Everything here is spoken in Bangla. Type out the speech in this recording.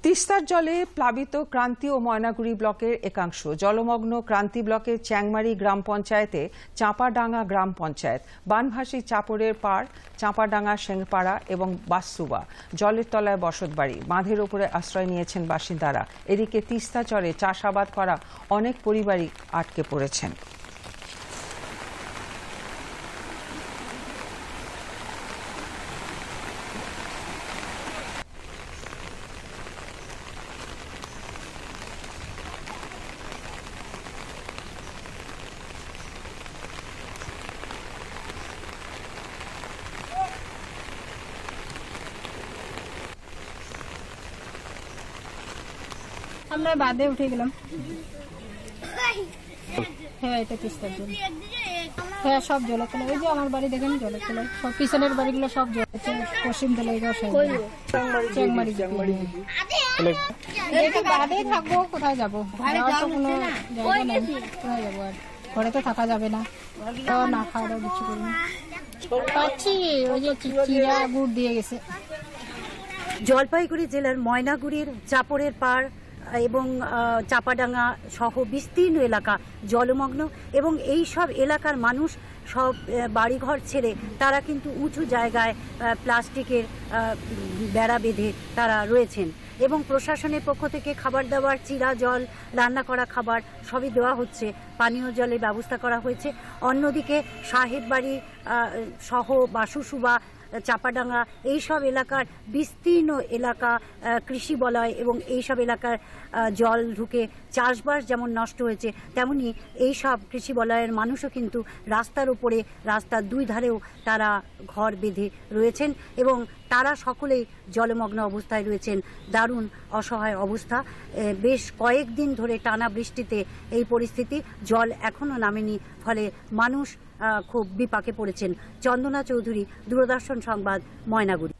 তিস্তার জলে প্লাবিত ক্রান্তি ও ময়নাগুড়ি ব্লকের একাংশ। জলমগ্ন ক্রান্তি ব্লকের চ্যাংমারি গ্রাম পঞ্চায়েতে চাঁপাডাঙ্গা গ্রাম পঞ্চায়েত, বানভাসী চাপড়ের পাড়, চাঁপাডাঙ্গা সেংপাড়া এবং বাসুবা জলের তলায় বসতবাড়ি। বাঁধের ওপরে আশ্রয় নিয়েছেন বাসিন্দারা। এদিকে তিস্তা চরে চাষাবাদ করা অনেক পরিবারই আটকে পড়েছেন। আমরা বাদে উঠে গেলাম। হ্যাঁ, এটা তিস্তার জল। হ্যাঁ, সব জলে ফেলে। ওই যে আমার বাড়ি দেখেন জলে ফেলে, সব পিছনের বাড়িগুলো সব জল, পশ্চিম দলে বাদে থাকবো। কোথায় যাবো? কোনো জায়গা নেই, কোথায় যাবো? আর ঘরে তো থাকা যাবে না, না খাওয়া দাওয়া কিছু করি না। পাচ্ছি ওই যে চিড়া গুড় দিয়ে গেছে। জলপাইগুড়ি জেলার ময়নাগুড়ির চাপড়ের পাড় এবং চাঁপাডাঙ্গা সহ বিস্তীর্ণ এলাকা জলমগ্ন এবং এই সব এলাকার মানুষ সব বাড়িঘর ছেড়ে তারা কিন্তু উঁচু জায়গায় প্লাস্টিকের বেড়া বেঁধে তারা রয়েছেন এবং প্রশাসনের পক্ষ থেকে খাবার দাবার, চিরা জল, রান্না করা খাবার সবই দেওয়া হচ্ছে, পানীয় জলের ব্যবস্থা করা হয়েছে। অন্যদিকে সাহেব বাড়ি সহ বাসুসুবা, চাঁপাডাঙ্গা এইসব এলাকার বিস্তীর্ণ এলাকা কৃষি বলয় এবং এইসব এলাকার জল ঢুকে চাষবাস যেমন নষ্ট হয়েছে, তেমনি এইসব কৃষি বলয়ের মানুষও কিন্তু রাস্তার উপরে, রাস্তার দুই ধারেও তারা ঘর বেঁধে রয়েছেন এবং তারা সকলেই জলমগ্ন অবস্থায় রয়েছেন। দারুণ অসহায় অবস্থা। বেশ কয়েকদিন ধরে টানা বৃষ্টিতে এই পরিস্থিতি, জল এখনও নামেনি, ফলে মানুষ খুব বিপাকে পড়েছেন। চন্দনা চৌধুরী, দূরদর্শন সংবাদ, ময়নাগুড়ি।